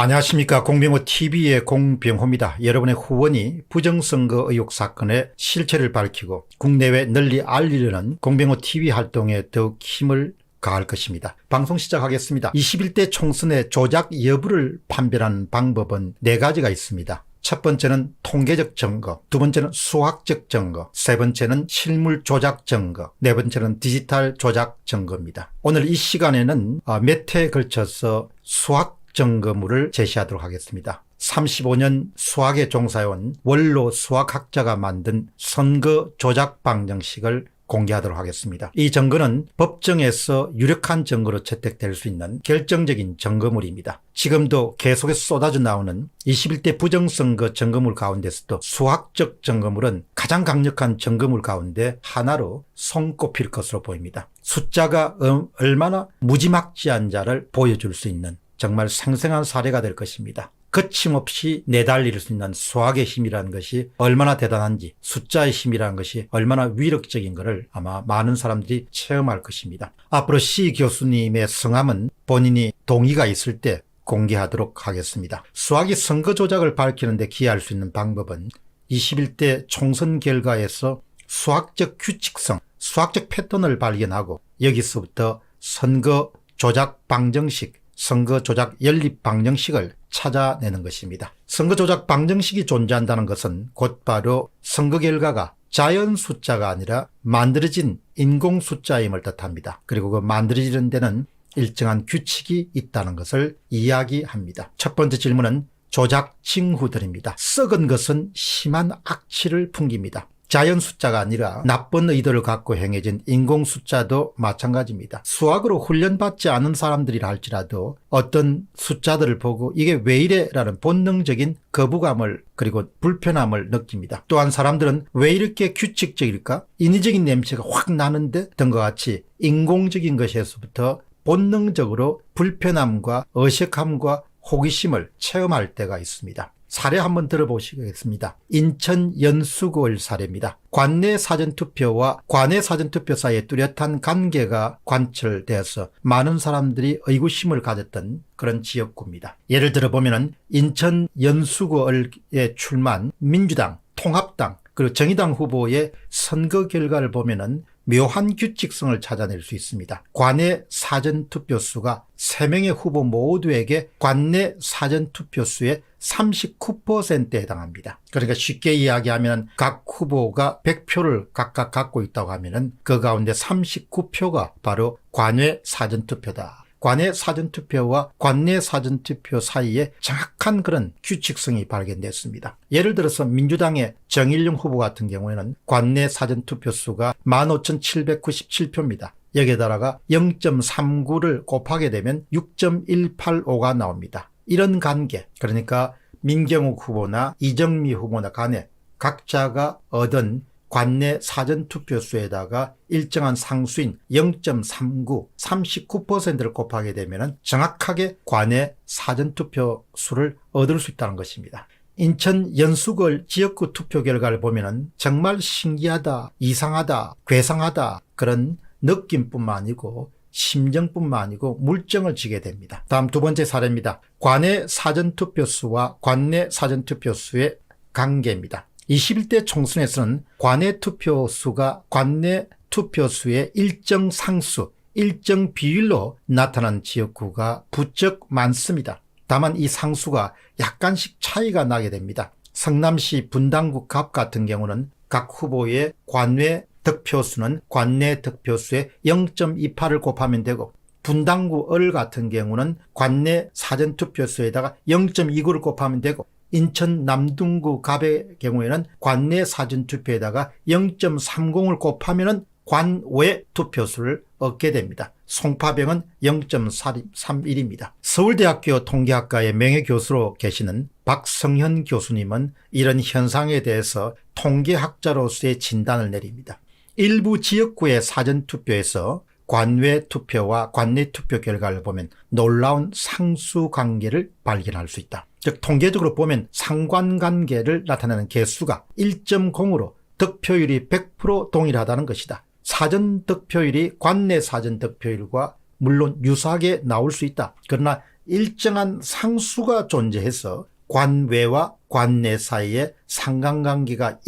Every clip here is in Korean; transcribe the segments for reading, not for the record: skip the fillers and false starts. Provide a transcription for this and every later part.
안녕하십니까. 공병호TV의 공병호입니다. 여러분의 후원이 부정선거 의혹 사건의 실체를 밝히고 국내외 널리 알리려는 공병호TV 활동에 더욱 힘을 가할 것입니다. 방송 시작하겠습니다. 21대 총선의 조작 여부를 판별하는 방법은 4가지가 있습니다. 첫 번째는 통계적 증거, 두 번째는 수학적 증거, 세 번째는 실물 조작 증거, 네 번째는 디지털 조작 증거입니다. 오늘 이 시간에는 몇 회에 걸쳐서 수학 증거물을 제시하도록 하겠습니다. 35년 수학에 종사해온 원로 수학학자가 만든 선거 조작 방정식을 공개하도록 하겠습니다. 이 증거는 법정에서 유력한 증거로 채택될 수 있는 결정적인 증거물입니다. 지금도 계속해서 쏟아져 나오는 21대 부정선거 증거물 가운데서도 수학적 증거물은 가장 강력한 증거물 가운데 하나로 손꼽힐 것으로 보입니다. 숫자가 얼마나 무지막지한자를 보여줄 수 있는 정말 생생한 사례가 될 것입니다. 거침없이 내달릴 수 있는 수학의 힘이라는 것이 얼마나 대단한지, 숫자의 힘이라는 것이 얼마나 위력적인 것을 아마 많은 사람들이 체험할 것입니다. 앞으로 C 교수님의 성함은 본인이 동의가 있을 때 공개하도록 하겠습니다. 수학이 선거 조작을 밝히는 데 기여할 수 있는 방법은 21대 총선 결과에서 수학적 규칙성, 수학적 패턴을 발견하고 여기서부터 선거 조작 방정식, 선거 조작 연립 방정식을 찾아내는 것입니다. 선거 조작 방정식이 존재한다는 것은 곧바로 선거 결과가 자연 숫자가 아니라 만들어진 인공 숫자임을 뜻합니다. 그리고 그 만들어지는 데는 일정한 규칙이 있다는 것을 이야기합니다. 첫 번째 질문은 조작 징후들입니다. 썩은 것은 심한 악취를 풍깁니다. 자연 숫자가 아니라 나쁜 의도를 갖고 행해진 인공 숫자도 마찬가지입니다. 수학으로 훈련받지 않은 사람들이라 할지라도 어떤 숫자들을 보고 이게 왜 이래 라는 본능적인 거부감을 그리고 불편함을 느낍니다. 또한 사람들은 왜 이렇게 규칙적일까? 인위적인 냄새가 확 나는데 등과 같이 인공적인 것에서부터 본능적으로 불편함과 어색함과 호기심을 체험할 때가 있습니다. 사례 한번 들어보시겠습니다. 인천 연수구의 사례입니다. 관내 사전투표와 관외 사전투표 사이에 뚜렷한 관계가 관철되어서 많은 사람들이 의구심을 가졌던 그런 지역구입니다. 예를 들어보면 인천 연수구에 출마한 민주당, 통합당, 그리고 정의당 후보의 선거 결과를 보면은 묘한 규칙성을 찾아낼 수 있습니다. 관내 사전투표 수가 3명의 후보 모두에게 관내 사전투표 수의 39%에 해당합니다. 그러니까 쉽게 이야기하면 각 후보가 100표를 각각 갖고 있다고 하면은 그 가운데 39표가 바로 관외 사전투표다. 관외 사전투표와 관내 사전투표 사이에 정확한 그런 규칙성이 발견됐습니다. 예를 들어서 민주당의 정일용 후보 같은 경우에는 관내 사전투표 수가 15,797표입니다. 여기에다가 0.39를 곱하게 되면 6.185가 나옵니다. 이런 관계, 그러니까 민경욱 후보나 이정미 후보나 간에 각자가 얻은 관내 사전투표수에다가 일정한 상수인 0.39, 39%를 곱하게 되면 정확하게 관내 사전투표수를 얻을 수 있다는 것입니다. 인천 연수구 지역구 투표 결과를 보면 정말 신기하다, 이상하다, 괴상하다 그런 느낌뿐만 아니고 심정뿐만 아니고 물정을 지게 됩니다. 다음 두 번째 사례입니다. 관내 사전투표수와 관내 사전투표수의 관계입니다. 21대 총선에서는 관내 투표수가 관내 투표수의 일정 상수, 일정 비율로 나타난 지역구가 부쩍 많습니다. 다만 이 상수가 약간씩 차이가 나게 됩니다. 성남시 분당구 갑 같은 경우는 각 후보의 관외 득표수는 관내 득표수의 0.28을 곱하면 되고 분당구 을 같은 경우는 관내 사전투표수에다가 0.29를 곱하면 되고 인천 남동구 갑의 경우에는 관내 사전투표에다가 0.30을 곱하면 관외 투표수를 얻게 됩니다. 송파병은 0.31입니다. 서울대학교 통계학과의 명예교수로 계시는 박성현 교수님은 이런 현상에 대해서 통계학자로서의 진단을 내립니다. 일부 지역구의 사전투표에서 관외 투표와 관내 투표 결과를 보면 놀라운 상수관계를 발견할 수 있다. 즉 통계적으로 보면 상관관계를 나타내는 개수가 1.0으로 득표율이 100% 동일하다는 것이다. 사전 득표율이 관내 사전 득표율과 물론 유사하게 나올 수 있다. 그러나 일정한 상수가 존재해서 관외와 관내 사이에 상관관계가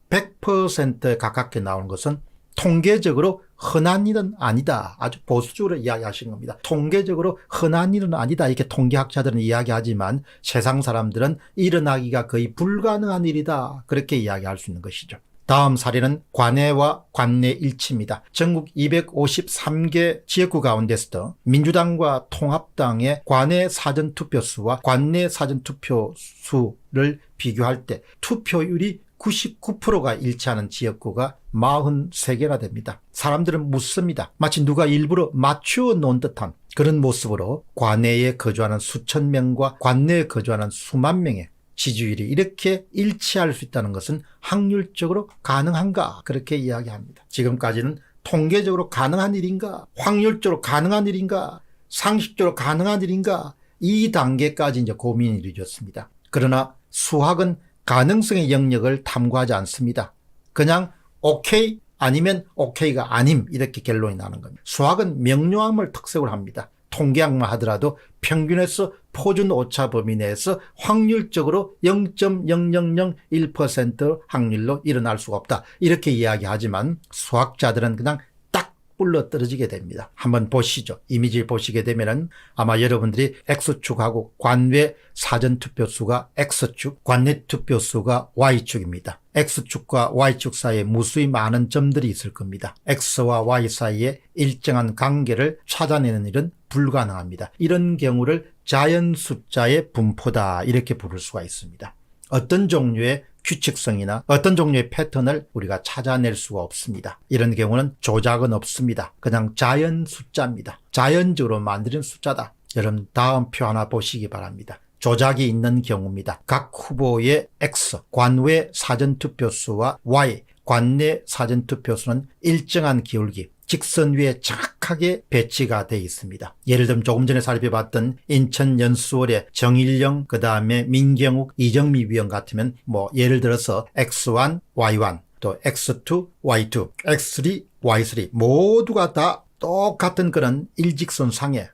100%에 가깝게 나오는 것은 통계적으로 흔한 일은 아니다. 아주 보수적으로 이야기하신 겁니다. 통계적으로 흔한 일은 아니다. 이렇게 통계학자들은 이야기하지만 세상 사람들은 일어나기가 거의 불가능한 일이다. 그렇게 이야기할 수 있는 것이죠. 다음 사례는 관내와 관내 일치입니다. 전국 253개 지역구 가운데서도 민주당과 통합당의 관내 사전투표수와 관내 사전투표수를 비교할 때 투표율이 99%가 일치하는 지역구가 43개나 됩니다. 사람들은 묻습니다. 마치 누가 일부러 맞추어 놓은 듯한 그런 모습으로 관내에 거주하는 수천 명과 관내에 거주하는 수만 명의 지지율이 이렇게 일치할 수 있다는 것은 확률적으로 가능한가? 그렇게 이야기합니다. 지금까지는 통계적으로 가능한 일인가? 확률적으로 가능한 일인가? 상식적으로 가능한 일인가? 이 단계까지 이제 고민이 이루어졌습니다. 그러나 수학은 가능성의 영역을 탐구하지 않습니다. 그냥 오케이 아니면 오케이가 아님 이렇게 결론이 나는 겁니다. 수학은 명료함을 특색으로 합니다. 통계학만 하더라도 평균에서 표준 오차 범위 내에서 확률적으로 0.0001% 확률로 일어날 수가 없다. 이렇게 이야기하지만 수학자들은 그냥 딱 불러 떨어지게 됩니다. 한번 보시죠. 이미지를 보시게 되면은 아마 여러분들이 X축하고 관외 사전투표수가 X축, 관내 투표수가 Y축입니다. X축과 Y축 사이에 무수히 많은 점들이 있을 겁니다. X와 Y 사이에 일정한 관계를 찾아내는 일은 불가능합니다. 이런 경우를 자연 숫자의 분포다 이렇게 부를 수가 있습니다. 어떤 종류의 규칙성이나 어떤 종류의 패턴을 우리가 찾아낼 수가 없습니다. 이런 경우는 조작은 없습니다. 그냥 자연 숫자입니다. 자연적으로 만드는 숫자다. 여러분 다음 표 하나 보시기 바랍니다. 조작이 있는 경우입니다. 각 후보의 X, 관외 사전투표수와 Y, 관내 사전투표수는 일정한 기울기, 직선 위에 정확하게 배치가 되어 있습니다. 예를 들면 조금 전에 살펴봤던 인천 연수원의 정일영, 그 다음에 민경욱, 이정미 위원 같으면 예를 들어서 X1, Y1, 또 X2, Y2, X3, Y3 모두가 다 똑같은 그런 일직선 상에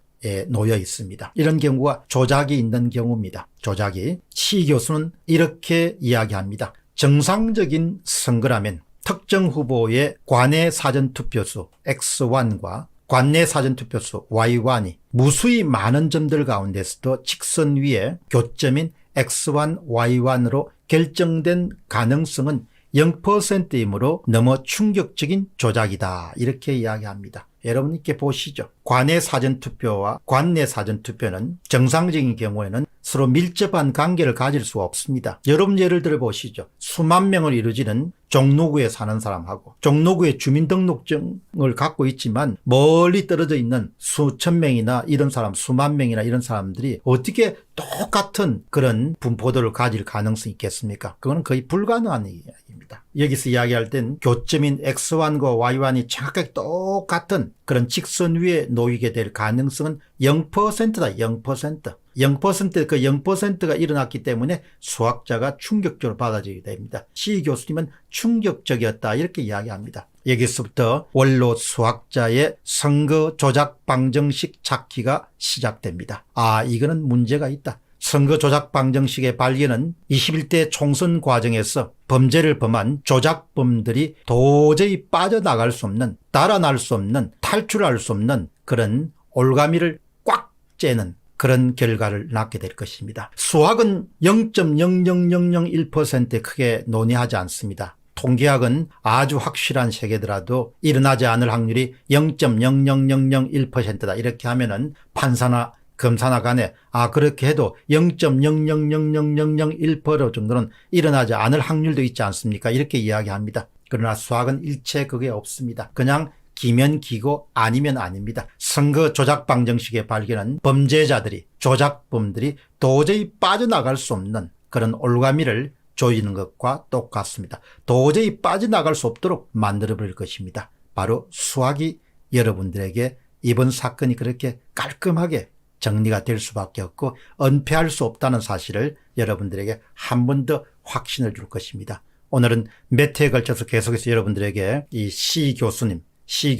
놓여 있습니다. 이런 경우가 조작이 있는 경우입니다. 조작이. 시 교수는 이렇게 이야기합니다. 정상적인 선거라면 특정 후보의 관내 사전투표수 X1과 관내 사전투표수 Y1이 무수히 많은 점들 가운데서도 직선 위에 교점인 X1, Y1으로 결정된 가능성은 0%이므로 너무 충격적인 조작이다. 이렇게 이야기합니다. 여러분 이렇게 보시죠. 관내 사전투표와 관내 사전투표는 정상적인 경우에는 서로 밀접한 관계를 가질 수가 없습니다. 여러분 예를 들어 보시죠. 수만 명을 이루어지는 종로구에 사는 사람하고 종로구에 주민등록증을 갖고 있지만 멀리 떨어져 있는 수천 명이나 이런 사람, 수만 명이나 이런 사람들이 어떻게 똑같은 그런 분포도를 가질 가능성이 있겠습니까? 그거는 거의 불가능한 이야기입니다. 여기서 이야기할 땐 교점인 X1과 Y1이 정확하게 똑같은 그런 직선 위에 놓이게 될 가능성은 0%다. 0%. 0% 그 0%가 일어났기 때문에 수학자가 충격적으로 받아들이게 됩니다. 시 교수님은 충격적이었다 이렇게 이야기합니다. 여기서부터 원로 수학자의 선거 조작 방정식 찾기가 시작됩니다. 이거는 문제가 있다. 선거 조작 방정식의 발견은 21대 총선 과정에서 범죄를 범한 조작범들이 도저히 빠져나갈 수 없는, 달아날 수 없는, 탈출할 수 없는 그런 올가미를 꽉 째는 그런 결과를 낳게 될 것입니다. 수학은 0.00001%에 크게 논의하지 않습니다. 통계학은 아주 확실한 세계더라도 일어나지 않을 확률이 0.00001%다. 이렇게 하면은 판사나 검사나 간에 그렇게 해도 0.0000001% 정도는 일어나지 않을 확률도 있지 않습니까? 이렇게 이야기합니다. 그러나 수학은 일체 그게 없습니다. 그냥 기면 기고 아니면 아닙니다. 선거 조작 방정식의 발견은 범죄자들이, 조작범들이 도저히 빠져나갈 수 없는 그런 올가미를 조이는 것과 똑같습니다. 도저히 빠져나갈 수 없도록 만들어버릴 것입니다. 바로 수학이 여러분들에게 이번 사건이 그렇게 깔끔하게 정리가 될 수밖에 없고 은폐할 수 없다는 사실을 여러분들에게 한 번 더 확신을 줄 것입니다. 오늘은 몇 회에 걸쳐서 계속해서 여러분들에게 이 시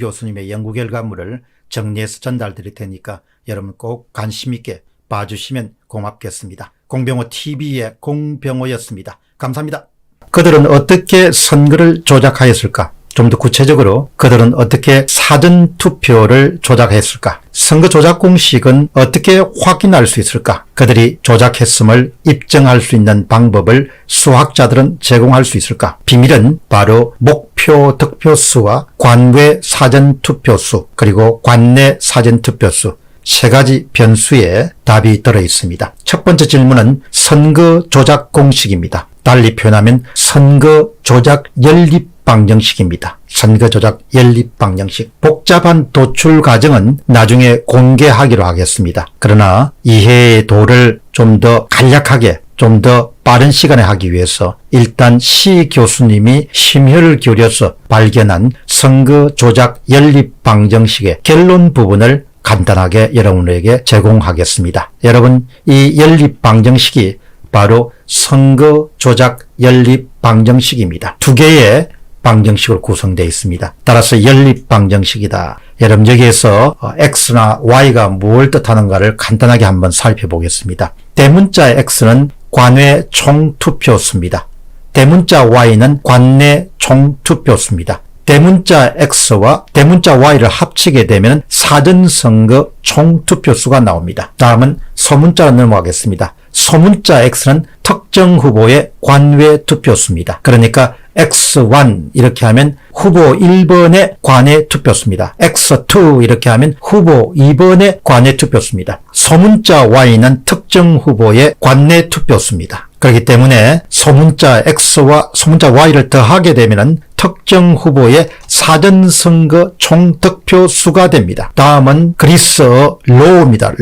교수님의 연구 결과물을 정리해서 전달드릴 테니까 여러분 꼭 관심 있게 봐주시면 고맙겠습니다. 공병호TV의 공병호였습니다. 감사합니다. 그들은 어떻게 선거를 조작하였을까? 좀 더 구체적으로 그들은 어떻게 사전투표를 조작했을까? 선거 조작 공식은 어떻게 확인할 수 있을까? 그들이 조작했음을 입증할 수 있는 방법을 수학자들은 제공할 수 있을까? 비밀은 바로 목표 득표수와 관외 사전투표수 그리고 관내 사전투표수 세 가지 변수에 답이 들어 있습니다. 첫 번째 질문은 선거 조작 공식입니다. 달리 표현하면 선거 조작 연립 방정식입니다. 선거 조작 연립 방정식. 복잡한 도출 과정은 나중에 공개하기로 하겠습니다. 그러나 이해의 도를 좀 더 간략하게 좀 더 빠른 시간에 하기 위해서 일단 시 교수님이 심혈을 기울여서 발견한 선거 조작 연립 방정식의 결론 부분을 간단하게 여러분에게 제공하겠습니다. 여러분, 이 연립 방정식이 바로 선거 조작 연립 방정식입니다. 두 개의 방정식으로 구성되어 있습니다. 따라서 연립 방정식이다. 여러분, 여기에서 X나 Y가 뭘 뜻하는가를 간단하게 한번 살펴보겠습니다. 대문자 X는 관외 총투표수입니다. 대문자 Y는 관내 총투표수입니다. 대문자 X와 대문자 Y를 합치게 되면 사전선거 총투표수가 나옵니다. 다음은 소문자로 넘어가겠습니다. 소문자 X는 특정 후보의 관외 투표수입니다. 그러니까 X1 이렇게 하면 후보 1번의 관외 투표수입니다. X2 이렇게 하면 후보 2번의 관외 투표수입니다. 소문자 Y는 특정 후보의 관내 투표수입니다. 그렇기 때문에 소문자 X와 소문자 Y를 더하게 되면 특정 후보의 사전선거 총득표수가 됩니다. 다음은 그리스어 로우입니다.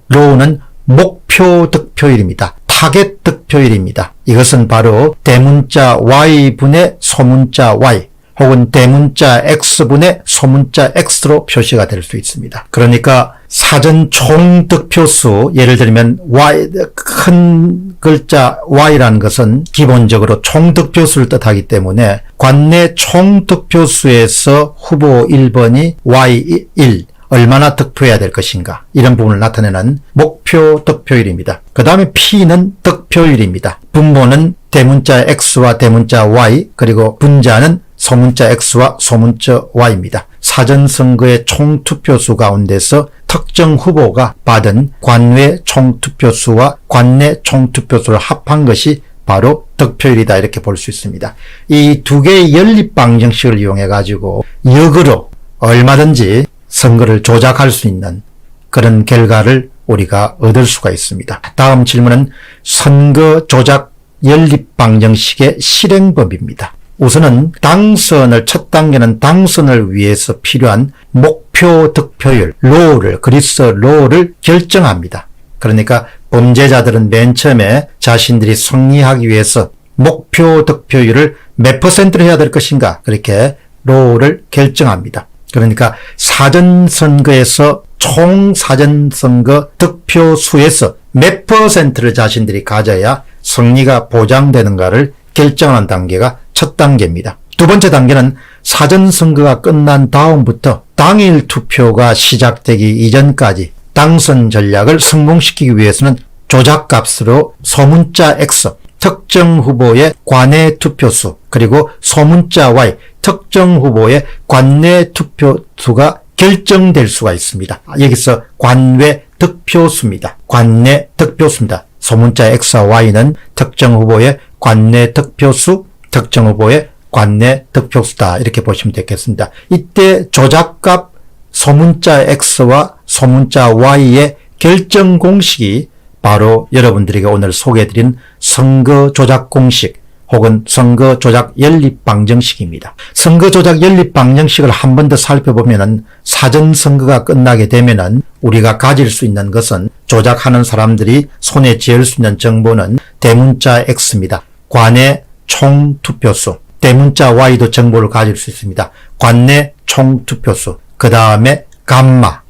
로우는 목표 득표율입니다. 타겟 득표율입니다. 이것은 바로 대문자 Y분의 소문자 Y 혹은 대문자 X분의 소문자 X로 표시가 될 수 있습니다. 그러니까 사전 총 득표수, 예를 들면 Y, 큰 글자 Y라는 것은 기본적으로 총 득표수를 뜻하기 때문에 관내 총 득표수에서 후보 1번이 Y1 얼마나 득표해야 될 것인가, 이런 부분을 나타내는 목표 득표율입니다. 그 다음에 P는 득표율입니다. 분모는 대문자 X와 대문자 Y, 그리고 분자는 소문자 X와 소문자 Y입니다. 사전선거의 총투표수 가운데서 특정 후보가 받은 관외 총투표수와 관내 총투표수를 합한 것이 바로 득표율이다, 이렇게 볼 수 있습니다. 이 두 개의 연립 방정식을 이용해 가지고 역으로 얼마든지 선거를 조작할 수 있는 그런 결과를 우리가 얻을 수가 있습니다. 다음 질문은 선거 조작 연립 방정식의 실행법입니다. 우선은 당선을, 첫 단계는 당선을 위해서 필요한 목표 득표율, 로우를, 그리스어 로우를 결정합니다. 그러니까 범죄자들은 맨 처음에 자신들이 승리하기 위해서 목표 득표율을 몇 %로 해야 될 것인가, 그렇게 로우를 결정합니다. 그러니까 사전선거에서 총 사전선거 득표수에서 몇 %를 자신들이 가져야 승리가 보장되는가를 결정하는 단계가 첫 단계입니다. 두 번째 단계는 사전선거가 끝난 다음부터 당일 투표가 시작되기 이전까지 당선 전략을 성공시키기 위해서는 조작값으로 소문자 X, 특정 후보의 관내 투표수, 그리고 소문자 Y, 특정 후보의 관내 투표수가 결정될 수가 있습니다. 여기서 관외 득표수입니다. 관내 득표수입니다. 소문자 X와 Y는 특정 후보의 관내 득표수, 특정 후보의 관내 득표수다, 이렇게 보시면 되겠습니다. 이때 조작값 소문자 X와 소문자 Y의 결정 공식이 바로 여러분들에게 오늘 소개해드린 선거 조작 공식 혹은 선거 조작 연립 방정식입니다. 선거 조작 연립 방정식을 한 번 더 살펴보면은 사전 선거가 끝나게 되면은 우리가 가질 수 있는 것은, 조작하는 사람들이 손에 쥘 수 있는 정보는 대문자 X입니다. 관내 총 투표수. 대문자 Y도 정보를 가질 수 있습니다. 관내 총 투표수. 그 다음에 감마,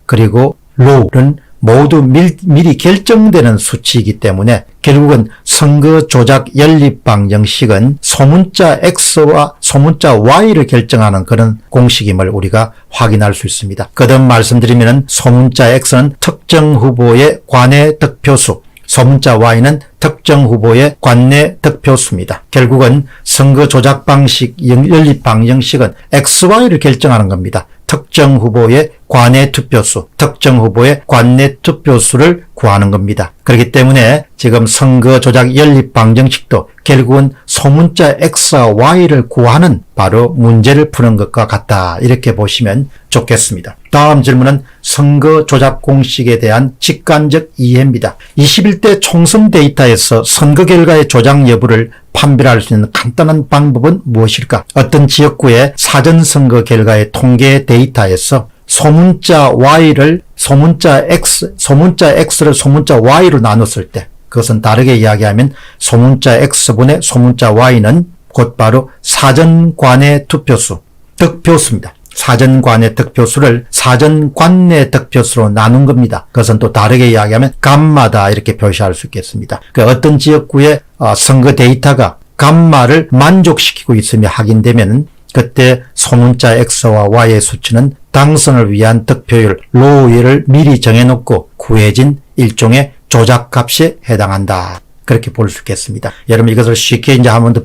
그리고 로우는 모두 미리 결정되는 수치이기 때문에 결국은 선거 조작 연립 방정식은 소문자 X와 소문자 Y를 결정하는 그런 공식임을 우리가 확인할 수 있습니다. 거듭 말씀드리면 소문자 X는 특정 후보의 관내 득표수, 소문자 Y는 특정 후보의 관내 득표수입니다. 결국은 선거 조작 방식 연립 방정식은 XY를 결정하는 겁니다. 특정 후보의 관내 투표수, 특정 후보의 관내 투표수를 구하는 겁니다. 그렇기 때문에 지금 선거 조작 연립 방정식도 결국은 소문자 X와 Y를 구하는 바로 문제를 푸는 것과 같다. 이렇게 보시면 좋겠습니다. 다음 질문은 선거 조작 공식에 대한 직관적 이해입니다. 21대 총선 데이터에서 선거 결과의 조작 여부를 판별할 수 있는 간단한 방법은 무엇일까? 어떤 지역구의 사전선거 결과의 통계 데이터에서 소문자 Y를 소문자 X를 소문자 Y로 나눴을 때, 그것은 다르게 이야기하면 소문자 X분의 소문자 Y는 곧바로 사전관내 투표수, 득표수입니다. 사전관내 득표수를 사전관내 득표수로 나눈 겁니다. 그것은 또 다르게 이야기하면 감마다 이렇게 표시할 수 있겠습니다. 어떤 지역구의 선거 데이터가 감마를 만족시키고 있음이 확인되면 그때 소문자 X와 Y의 수치는 당선을 위한 득표율 로우를 미리 정해놓고 구해진 일종의 조작값에 해당한다. 그렇게 볼 수 있겠습니다. 여러분 이것을 쉽게 이제 한 번 더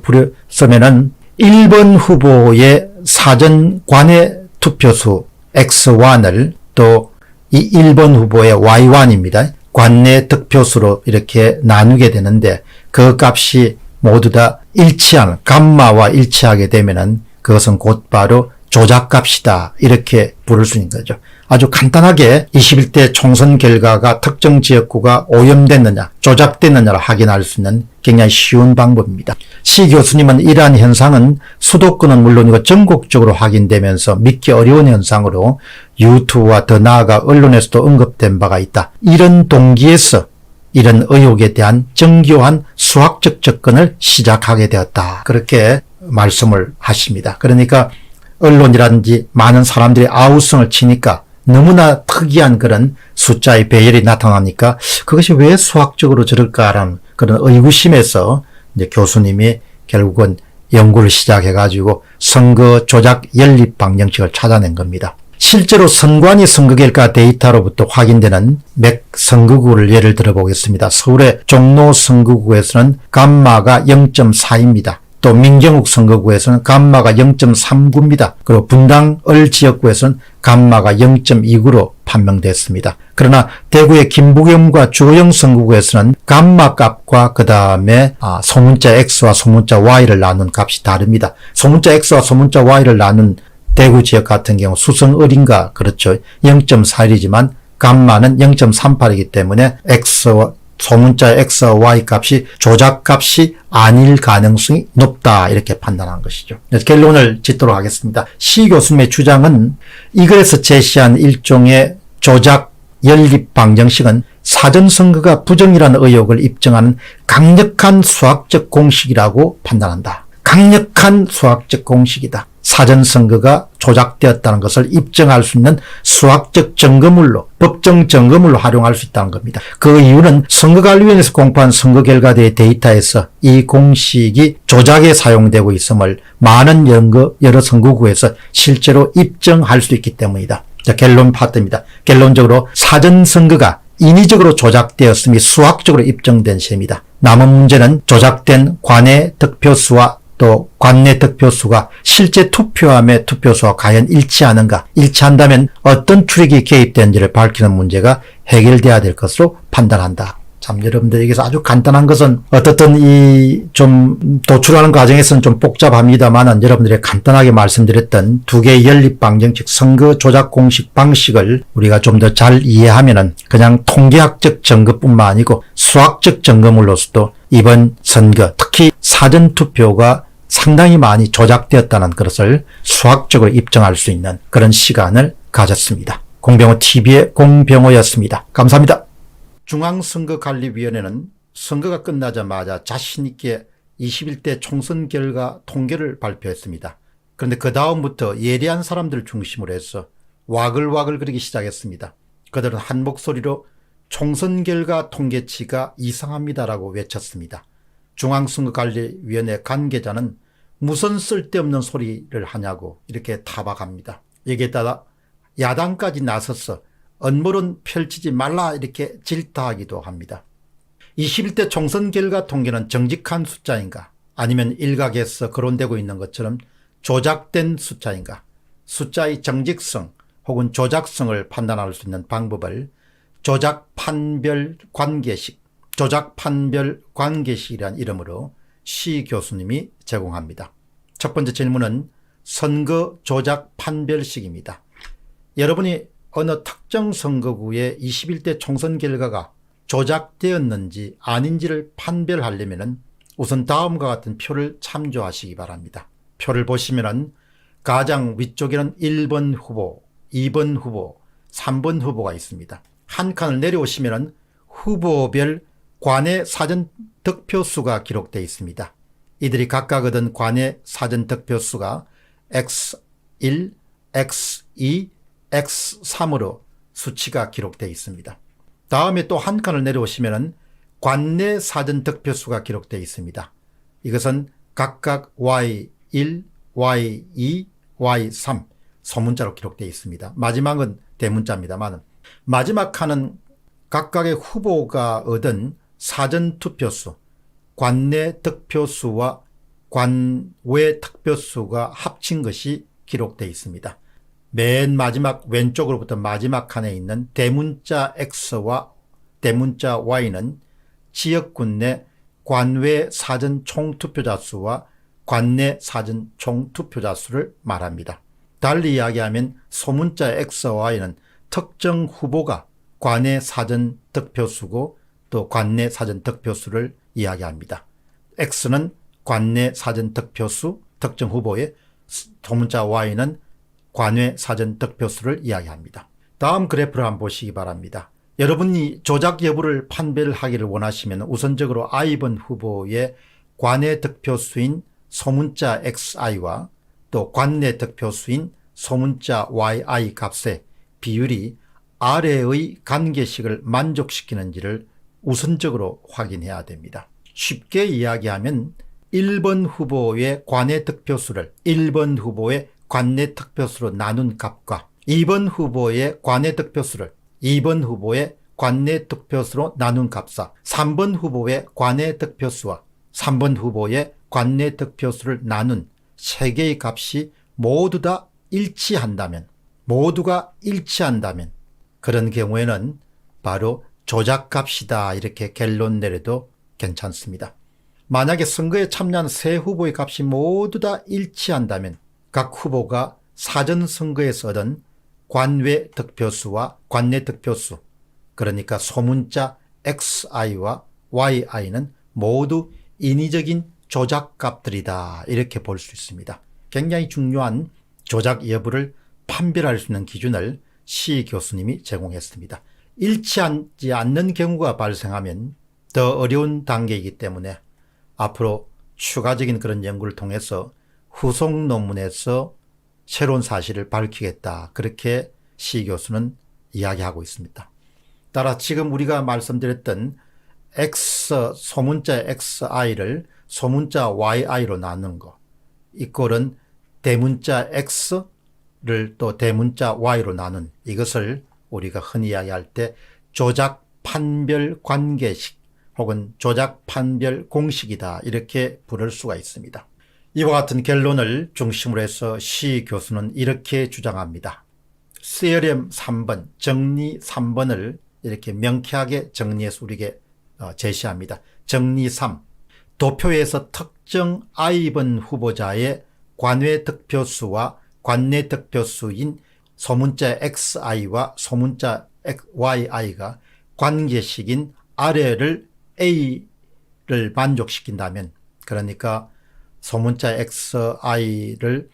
쓰면은 1번 후보의 사전 관내 투표수 X1을 또 이 1번 후보의 Y1입니다. 관내 득표수로 이렇게 나누게 되는데 그 값이 모두 다 일치하는, 감마와 일치하게 되면은 그것은 곧바로 조작값이다. 이렇게 부를 수 있는 거죠. 아주 간단하게 21대 총선 결과가 특정 지역구가 오염됐느냐, 조작됐느냐를 확인할 수 있는 굉장히 쉬운 방법입니다. 시 교수님은 이러한 현상은 수도권은 물론이고 전국적으로 확인되면서 믿기 어려운 현상으로 유튜브와 더 나아가 언론에서도 언급된 바가 있다. 이런 동기에서 이런 의혹에 대한 정교한 수학적 접근을 시작하게 되었다. 그렇게 말씀을 하십니다. 그러니까 언론이라든지 많은 사람들이 아우성을 치니까 너무나 특이한 그런 숫자의 배열이 나타나니까 그것이 왜 수학적으로 저럴까라는 그런 의구심에서 이제 교수님이 결국은 연구를 시작해가지고 선거 조작 연립 방정식을 찾아낸 겁니다. 실제로 선관위 선거결과 데이터로부터 확인되는 몇 선거구를 예를 들어 보겠습니다. 서울의 종로 선거구에서는 감마가 0.4입니다. 또 민경욱 선거구에서는 감마가 0.39입니다. 그리고 분당 을 지역구에서는 감마가 0.29로 판명됐습니다. 그러나 대구의 김부겸과 주호영 선거구에서는 감마 값과 그 다음에 소문자 X와 소문자 Y를 나눈 값이 다릅니다. 소문자 X와 소문자 Y를 나눈 대구 지역 같은 경우 수성을인가 그렇죠. 0.41이지만 감마는 0.38이기 때문에 소문자 X와 Y 값이 조작값이 아닐 가능성이 높다. 이렇게 판단한 것이죠. 그래서 결론을 짓도록 하겠습니다. 시 교수님의 주장은 이 글에서 제시한 일종의 조작 연립 방정식은 사전선거가 부정이라는 의혹을 입증하는 강력한 수학적 공식이라고 판단한다. 강력한 수학적 공식이다. 사전선거가 조작되었다는 것을 입증할 수 있는 수학적 증거물로, 법정 증거물로 활용할 수 있다는 겁니다. 그 이유는 선거관리위원회에서 공포한 선거결과의 데이터에서 이 공식이 조작에 사용되고 있음을 많은 여러 선거구에서 실제로 입증할 수 있기 때문이다. 자, 결론 파트입니다. 결론적으로 사전선거가 인위적으로 조작되었음이 수학적으로 입증된 셈이다. 남은 문제는 조작된 관내 득표수와 또 관내 득표수가 실제 투표함의 투표수와 과연 일치하는가, 일치한다면 어떤 추력이 개입된지를 밝히는 문제가 해결돼야 될 것으로 판단한다. 참 여러분들에게서 아주 간단한 것은 어떻든 이 좀 도출하는 과정에서는 좀 복잡합니다만은 여러분들이 간단하게 말씀드렸던 두 개의 연립 방정식 선거 조작 공식 방식을 우리가 좀 더 잘 이해하면은 그냥 통계학적 증거뿐만 아니고 수학적 증거물로서도 이번 선거 특히 사전투표가 상당히 많이 조작되었다는 것을 수학적으로 입증할 수 있는 그런 시간을 가졌습니다. 공병호 TV의 공병호였습니다. 감사합니다. 중앙선거관리위원회는 선거가 끝나자마자 자신있게 21대 총선 결과 통계를 발표했습니다. 그런데 그 다음부터 예리한 사람들을 중심으로 해서 와글와글 거리기 시작했습니다. 그들은 한 목소리로 총선 결과 통계치가 이상합니다라고 외쳤습니다. 중앙선거관리위원회 관계자는 무슨 쓸데없는 소리를 하냐고 이렇게 타박합니다. 여기에 따라 야당까지 나서서 언물은 펼치지 말라 이렇게 질타하기도 합니다. 21대 총선 결과 통계는 정직한 숫자인가, 아니면 일각에서 거론되고 있는 것처럼 조작된 숫자인가, 숫자의 정직성 혹은 조작성을 판단할 수 있는 방법을 조작판별 관계식이라는 이름으로 시 교수님이 제공합니다. 첫 번째 질문은 선거 조작 판별식입니다. 여러분이 어느 특정 선거구의 21대 총선 결과가 조작되었는지 아닌지를 판별하려면 우선 다음과 같은 표를 참조하시기 바랍니다. 표를 보시면 가장 위쪽에는 1번 후보, 2번 후보, 3번 후보가 있습니다. 한 칸을 내려오시면 후보별 관외 사전 득표수가 기록되어 있습니다. 이들이 각각 얻은 관외 사전 득표수가 X1, X2, X3으로 수치가 기록되어 있습니다. 다음에 또 한 칸을 내려오시면 관내 사전 득표수가 기록되어 있습니다. 이것은 각각 Y1, Y2, Y3 소문자로 기록되어 있습니다. 마지막은 대문자입니다만, 마지막 칸은 각각의 후보가 얻은 사전 투표수, 관내 득표수와 관외 득표수가 합친 것이 기록되어 있습니다. 맨 마지막 왼쪽으로부터 마지막 칸에 있는 대문자 X와 대문자 Y는 지역군 내 관외 사전 총투표자 수와 관내 사전 총투표자 수를 말합니다. 달리 이야기하면 소문자 X와 Y는 특정 후보가 관외 사전 득표수고 또 관내 사전 득표수를 이야기합니다. X는 관내 사전 득표수 특정 후보의, 소문자 Y는 관외 사전 득표수를 이야기합니다. 다음 그래프를 한번 보시기 바랍니다. 여러분이 조작 여부를 판별하기를 원하시면 우선적으로 I번 후보의 관외 득표수인 소문자 XI와 또 관내 득표수인 소문자 YI 값의 비율이 아래의 관계식을 만족시키는지를 우선적으로 확인해야 됩니다. 쉽게 이야기하면 1번 후보의 관외 득표수를 1번 후보의 관내 득표수로 나눈 값과 2번 후보의 관외 득표수를 2번 후보의 관내 득표수로 나눈 값과 3번 후보의 관외 득표수와 3번 후보의 관내 득표수를 나눈 세 개의 값이 모두 다 모두가 일치한다면 그런 경우에는 바로 조작값이다 이렇게 결론 내려도 괜찮습니다. 만약에 선거에 참여한 세 후보의 값이 모두 다 일치한다면 각 후보가 사전선거에서 얻은 관외 득표수와 관내 득표수, 그러니까 소문자 XI와 YI는 모두 인위적인 조작값들이다 이렇게 볼 수 있습니다. 굉장히 중요한 조작 여부를 판별할 수 있는 기준을 시 교수님이 제공했습니다. 일치하지 않는 경우가 발생하면 더 어려운 단계이기 때문에 앞으로 추가적인 그런 연구를 통해서 후속 논문에서 새로운 사실을 밝히겠다 그렇게 시 교수는 이야기하고 있습니다. 따라 지금 우리가 말씀드렸던 소문자 XI를 소문자 YI로 나누는 거, 이 꼴은 대문자 X를 또 대문자 Y로 나눈 이것을 우리가 흔히 이야기할 때 조작 판별 관계식 혹은 조작 판별 공식이다 이렇게 부를 수가 있습니다. 이와 같은 결론을 중심으로 해서 시 교수는 이렇게 주장합니다. 시어렘 3번, 정리 3번을 이렇게 명쾌하게 정리해서 우리에게 제시합니다. 정리 3. 도표에서 특정 I번 후보자의 관외 득표수와 관내 득표수인 소문자 XI와 소문자 YI가 관계식인 아래를 A를 만족시킨다면, 그러니까 소문자 XI를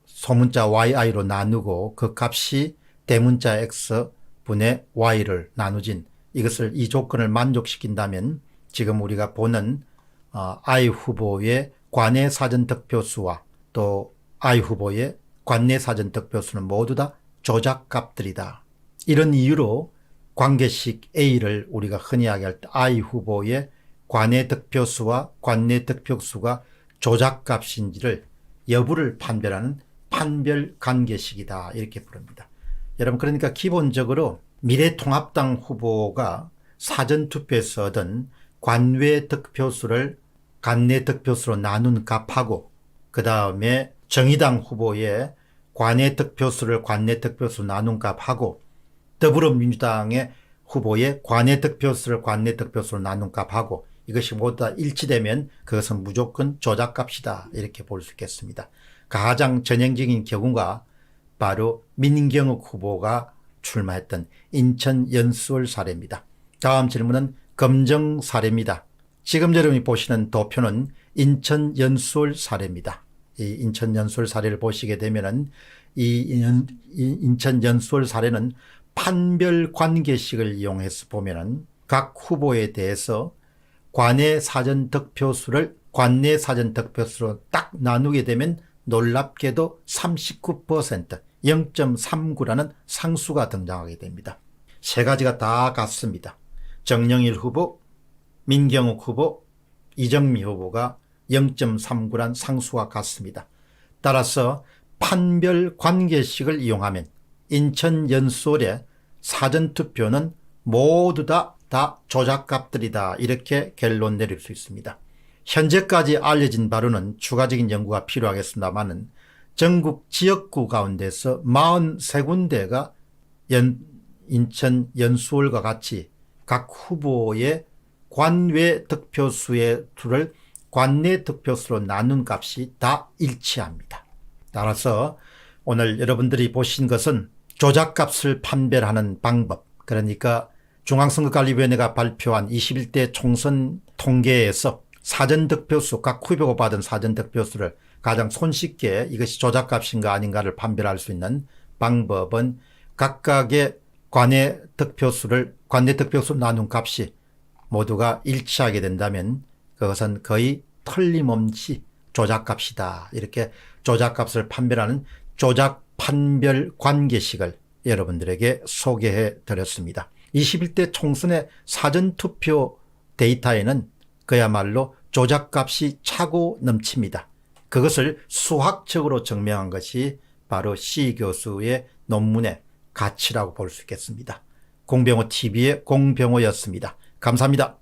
소문자 YI로 나누고 그 값이 대문자 X분의 Y를 나누진 이것을 이 조건을 만족시킨다면 지금 우리가 보는 I 후보의 관외 사전 득표수와 또 I 후보의 관내 사전 득표수는 모두 다 조작값들이다. 이런 이유로 관계식 A를 우리가 흔히 이야기할 때 I 후보의 관내 득표수와 관내 득표수가 조작값인지를 여부를 판별하는 판별 관계식이다 이렇게 부릅니다. 여러분 그러니까 기본적으로 미래통합당 후보가 사전투표에서 얻은 관외 득표수를 관내 득표수로 나눈 값하고 그 다음에 정의당 후보의 관내 득표수를 관내 득표수로 나눈 값하고 더불어민주당의 후보의 관내 득표수를 관내 득표수로 나눈 값하고 이것이 모두 다 일치되면 그것은 무조건 조작값이다 이렇게 볼 수 있겠습니다. 가장 전형적인 경우가 바로 민경욱 후보가 출마했던 인천 연수월 사례입니다. 다음 질문은 검정 사례입니다. 지금 여러분이 보시는 도표는 인천 연수월 사례입니다. 이 인천 연수월 사례를 보시게 되면은 이 인천 연수월 사례는 판별 관계식을 이용해서 보면은 각 후보에 대해서 관내 사전 득표수를 관내 사전 득표수로 딱 나누게 되면 놀랍게도 39% 0.39라는 상수가 등장하게 됩니다. 세 가지가 다 같습니다. 정영일 후보, 민경욱 후보, 이정미 후보가 0.39란 상수가 같습니다. 따라서 판별 관계식을 이용하면 인천 연수월의 사전투표는 모두 다 조작값들이다 이렇게 결론 내릴 수 있습니다. 현재까지 알려진 바로는 추가적인 연구가 필요하겠습니다만 전국 지역구 가운데서 43군데가 인천 연수월과 같이 각 후보의 관외 득표수의 수를 관내 득표수로 나눈 값이 다 일치합니다. 따라서 오늘 여러분들이 보신 것은 조작값을 판별하는 방법, 그러니까 중앙선거관리위원회가 발표한 21대 총선 통계에서 사전득표수, 각 후보가 받은 사전득표수를 가장 손쉽게 이것이 조작값인가 아닌가를 판별할 수 있는 방법은 각각의 관내 득표수를 나눈 값이 모두가 일치하게 된다면 그것은 거의 틀림없이 조작값이다. 이렇게 조작값을 판별하는 조작 판별 관계식을 여러분들에게 소개해 드렸습니다. 21대 총선의 사전투표 데이터에는 그야말로 조작값이 차고 넘칩니다. 그것을 수학적으로 증명한 것이 바로 시 교수의 논문의 가치라고 볼 수 있겠습니다. 공병호TV의 공병호였습니다. 감사합니다.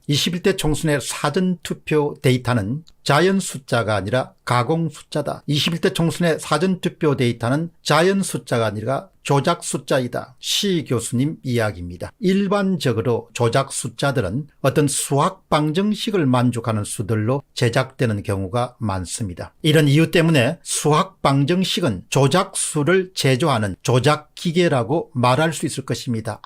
21대 총선의 사전투표 데이터는 자연 숫자가 아니라 가공 숫자다. 21대 총선의 사전투표 데이터는 자연 숫자가 아니라 조작 숫자이다. 시 교수님 이야기입니다. 일반적으로 조작 숫자들은 어떤 수학 방정식을 만족하는 수들로 제작되는 경우가 많습니다. 이런 이유 때문에 수학 방정식은 조작수를 제조하는 조작 기계라고 말할 수 있을 것입니다.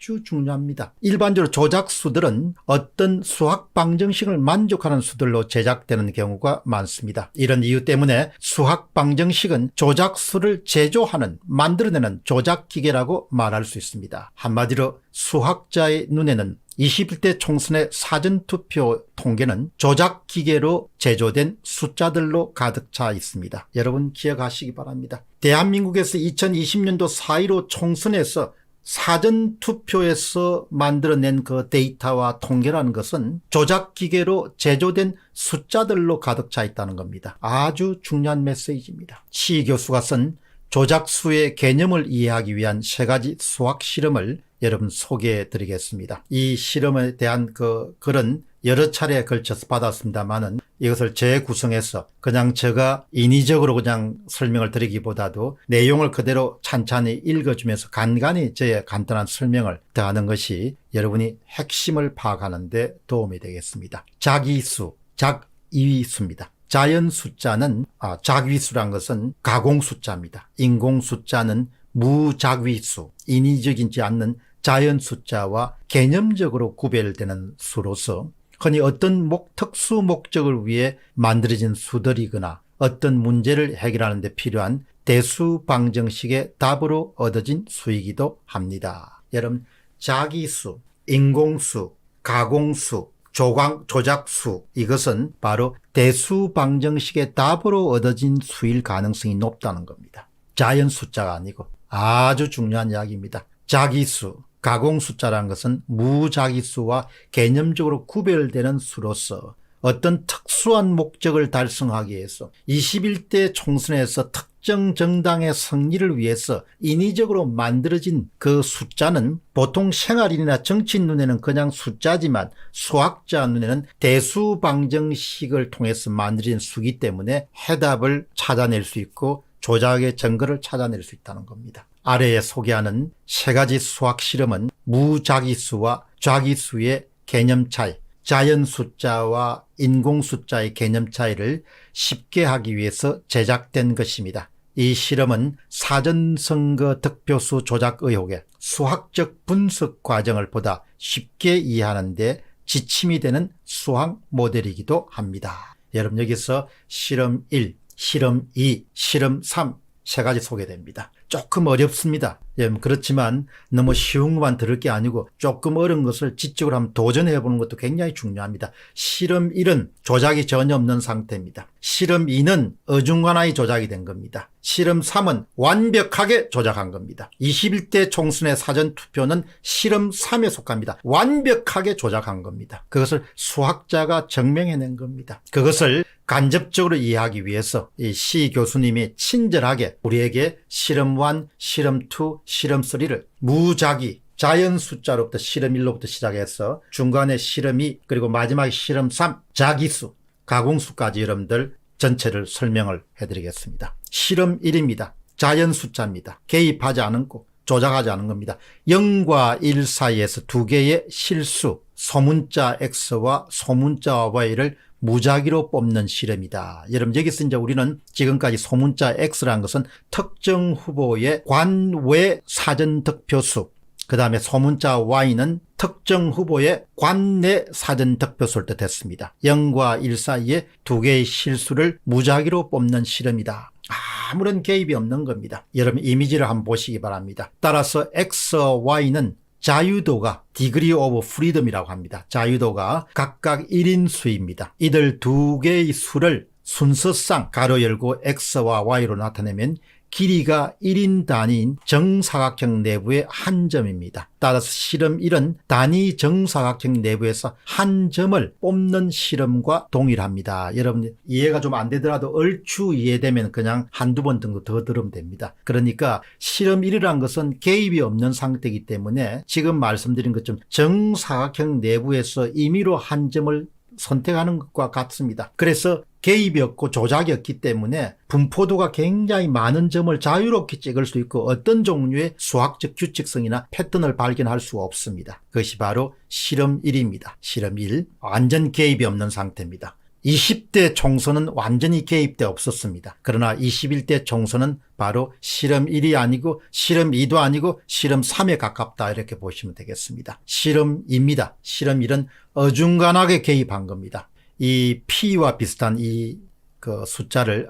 아주 중요합니다. 일반적으로 조작수들은 어떤 수학 방정식을 만족하는 수들로 제작되는 경우가 많습니다. 이런 이유 때문에 수학 방정식은 조작수를 제조하는, 만들어내는 조작기계라고 말할 수 있습니다. 한마디로 수학자의 눈에는 21대 총선의 사전투표 통계는 조작기계로 제조된 숫자들로 가득 차 있습니다. 여러분 기억하시기 바랍니다. 대한민국에서 2020년도 4.15 총선에서 사전투표에서 만들어낸 그 데이터와 통계라는 것은 조작기계로 제조된 숫자들로 가득 차 있다는 겁니다. 아주 중요한 메시지입니다. 시 교수가 쓴 조작수의 개념을 이해하기 위한 세 가지 수학 실험을 여러분 소개해 드리겠습니다. 이 실험에 대한 그 글은 여러 차례에 걸쳐서 받았습니다만은 이것을 재구성해서 그냥 제가 인위적으로 그냥 설명을 드리기보다도 내용을 그대로 찬찬히 읽어주면서 간간히 저의 간단한 설명을 더하는 것이 여러분이 핵심을 파악하는 데 도움이 되겠습니다. 작위수, 작위수입니다. 자연 숫자는 작위수란 것은 가공 숫자입니다. 인공 숫자는 무작위수, 인위적이지 않는 자연 숫자와 개념적으로 구별되는 수로서 흔히 어떤 특수 목적을 위해 만들어진 수들이거나 어떤 문제를 해결하는 데 필요한 대수 방정식의 답으로 얻어진 수이기도 합니다. 여러분 작위수, 인공수, 가공수, 조작수, 이것은 바로 대수 방정식의 답으로 얻어진 수일 가능성이 높다는 겁니다. 자연 숫자가 아니고 아주 중요한 이야기입니다. 작위수, 가공 숫자라는 것은 무작위수와 개념적으로 구별되는 수로서 어떤 특수한 목적을 달성하기 위해서 21대 총선에서 특정 정당의 승리를 위해서 인위적으로 만들어진 그 숫자는 보통 생활인이나 정치인 눈에는 그냥 숫자지만 수학자 눈에는 대수방정식을 통해서 만들어진 수기 때문에 해답을 찾아낼 수 있고 조작의 증거를 찾아낼 수 있다는 겁니다. 아래에 소개하는 세 가지 수학 실험은 무작위수와 작위수의 개념 차이, 자연 숫자와 인공 숫자의 개념 차이를 쉽게 하기 위해서 제작된 것입니다. 이 실험은 사전선거 득표수 조작 의혹의 수학적 분석 과정을 보다 쉽게 이해하는 데 지침이 되는 수학 모델이기도 합니다. 여러분 여기서 실험 1, 실험 2, 실험 3 세 가지 소개됩니다. 조금 어렵습니다. 그렇지만 너무 쉬운 것만 들을 게 아니고 조금 어려운 것을 지적으로 한번 도전해 보는 것도 굉장히 중요합니다. 실험 1은 조작이 전혀 없는 상태입니다. 실험 2는 어중간하게 조작이 된 겁니다. 실험 3은 완벽하게 조작한 겁니다. 21대 총선의 사전투표는 실험 3에 속합니다. 완벽하게 조작한 겁니다. 그것을 수학자가 증명해낸 겁니다. 그것을 간접적으로 이해하기 위해서 이 시 교수님이 친절하게 우리에게 실험 1, 실험 2, 실험 3를 무작위 자연 숫자로부터 실험 1로부터 시작해서 중간에 실험 2 그리고 마지막에 실험 3 자기수 가공수까지 여러분들 전체를 설명을 해드리겠습니다. 실험 1입니다. 자연 숫자입니다. 개입하지 않고 조작하지 않은 겁니다. 0과 1 사이에서 두 개의 실수 소문자 X와 소문자 Y를 무작위로 뽑는 실험이다. 여러분 여기서 이제 우리는 지금까지 소문자 X라는 것은 특정 후보의 관외 사전득표수, 그 다음에 소문자 Y는 특정 후보의 관내 사전득표수를 뜻했습니다. 0과 1 사이에 두 개의 실수를 무작위로 뽑는 실험이다. 아무런 개입이 없는 겁니다. 여러분 이미지를 한번 보시기 바랍니다. 따라서 X, Y는 자유도가 디그리 오브 프리덤이라고 합니다. 자유도가 각각 1인 수입니다. 이들 두 개의 수를 순서상 가로 열고 X와 Y로 나타내면 길이가 1인 단위인 정사각형 내부의 한 점입니다. 따라서 실험 1은 단위 정사각형 내부에서 한 점을 뽑는 실험과 동일합니다. 여러분 이해가 좀 안 되더라도 얼추 이해되면 그냥 한두 번 정도 더 들으면 됩니다. 그러니까 실험 1이라는 것은 개입이 없는 상태이기 때문에 지금 말씀드린 것처럼 정사각형 내부에서 임의로 한 점을 선택하는 것과 같습니다. 그래서 개입이 없고 조작이 없기 때문에 분포도가 굉장히 많은 점을 자유롭게 찍을 수 있고 어떤 종류의 수학적 규칙성이나 패턴을 발견할 수가 없습니다. 그것이 바로 실험 1입니다. 실험 1, 완전 개입이 없는 상태입니다. 20대 총선은 완전히 개입돼 없었습니다. 그러나 21대 총선은 바로 실험 1이 아니고 실험 2도 아니고 실험 3에 가깝다 이렇게 보시면 되겠습니다. 실험 2입니다. 실험 1은 어중간하게 개입한 겁니다. 이 P와 비슷한 이 숫자를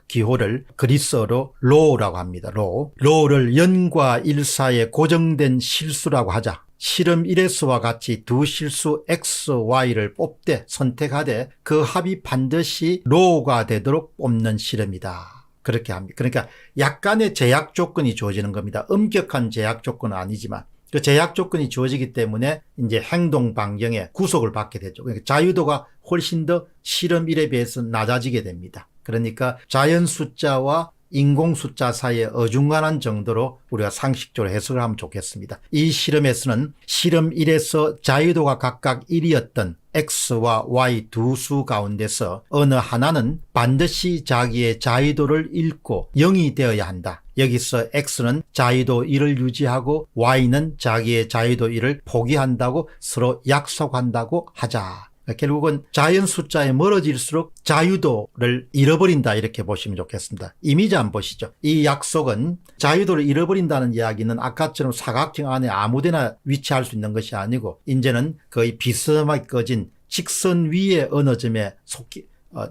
기호를 그리스어로 로우라고 합니다. 로우를 0과 1 사이에 고정된 실수라고 하자. 실험 1에서와 같이 두 실수 X, Y를 뽑되 선택하되 그 합이 반드시 로우가 되도록 뽑는 실험이다. 그렇게 합니다. 그러니까 약간의 제약 조건이 주어지는 겁니다. 엄격한 제약 조건은 아니지만 그 제약 조건이 주어지기 때문에 이제 행동 반경에 구속을 받게 되죠. 그러니까 자유도가 훨씬 더 실험 1에 비해서 낮아지게 됩니다. 그러니까 자연 숫자와 인공 숫자 사이에 어중간한 정도로 우리가 상식적으로 해석을 하면 좋겠습니다. 이 실험에서는 실험 1에서 자유도가 각각 1이었던 X와 Y 두 수 가운데서 어느 하나는 반드시 자기의 자유도를 잃고 0이 되어야 한다. 여기서 X는 자유도 1을 유지하고 Y는 자기의 자유도 1을 포기한다고 서로 약속한다고 하자. 결국은 자연 숫자에 멀어질수록 자유도를 잃어버린다 이렇게 보시면 좋겠습니다. 이미지 한번 보시죠. 이 약속은 자유도를 잃어버린다는 이야기는 아까처럼 사각형 안에 아무데나 위치할 수 있는 것이 아니고 이제는 거의 비스듬하게 꺼진 직선 위에 어느 점에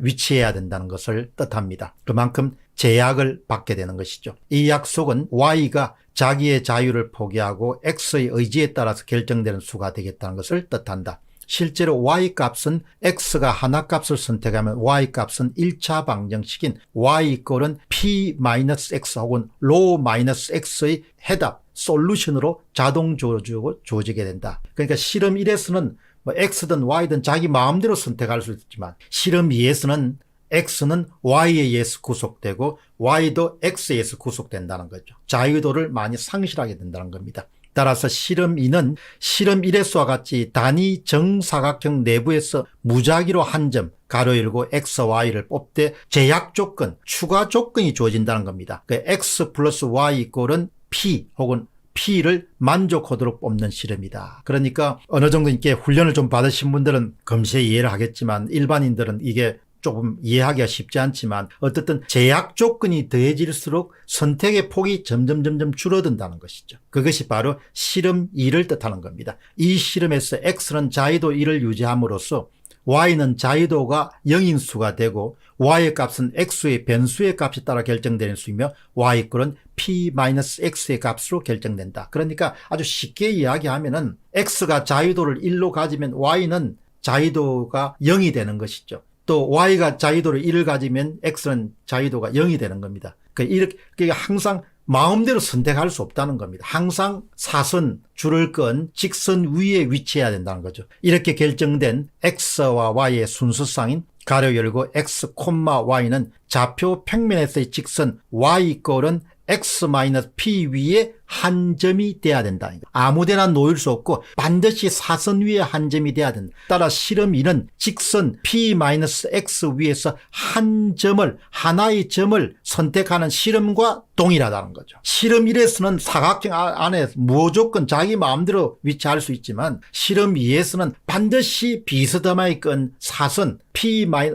위치해야 된다는 것을 뜻합니다. 그만큼 제약을 받게 되는 것이죠. 이 약속은 Y가 자기의 자유를 포기하고 X의 의지에 따라서 결정되는 수가 되겠다는 것을 뜻한다. 실제로 Y값은 X가 하나 값을 선택하면 Y값은 1차 방정식인 Y = P-X 혹은 Rho-X의 해답 솔루션으로 자동 주어지게 된다. 그러니까 실험 1에서는 뭐 X든 Y든 자기 마음대로 선택할 수 있지만 실험 2에서는 X는 Y에 의해서 구속되고 Y도 X에 의해서 구속된다는 거죠. 자유도를 많이 상실하게 된다는 겁니다. 따라서 실험 2는 실험 1에서와 같이 단위 정사각형 내부에서 무작위로 한 점 가로 열고 X, Y를 뽑되 제약 조건, 추가 조건이 주어진다는 겁니다. 그 X 플러스 Y 이꼴은 P 혹은 P를 만족하도록 뽑는 실험이다. 그러니까 어느 정도 이렇게 훈련을 좀 받으신 분들은 금세 이해를 하겠지만 일반인들은 이게 조금 이해하기가 쉽지 않지만 어떻든 제약 조건이 더해질수록 선택의 폭이 점점 줄어든다는 것이죠. 그것이 바로 실험 2를 뜻하는 겁니다. 이 실험에서 X는 자유도 1을 유지함으로써 Y는 자유도가 0인수가 되고 Y의 값은 X의 변수의 값에 따라 결정되는 수이며 Y꼴은 P-X의 값으로 결정된다. 그러니까 아주 쉽게 이야기하면은 X가 자유도를 1로 가지면 Y는 자유도가 0이 되는 것이죠. 또 Y가 자유도를 1을 가지면 X는 자유도가 0이 되는 겁니다. 그러니까 이렇게 항상 마음대로 선택할 수 없다는 겁니다. 항상 사선, 줄을 끈 직선 위에 위치해야 된다는 거죠. 이렇게 결정된 X와 Y의 순서상인 가로 열고 X, Y는 좌표 평면에서의 직선 Y꼴은 X-P 위에 한 점이 돼야 된다. 아무데나 놓일 수 없고 반드시 사선 위에 한 점이 돼야 된다. 따라 실험 2는 직선 P-X 위에서 한 점을, 하나의 점을 선택하는 실험과 동일하다는 거죠. 실험 1에서는 사각형 안에 무조건 자기 마음대로 위치할 수 있지만 실험 2에서는 반드시 비스듬하게 끈 사선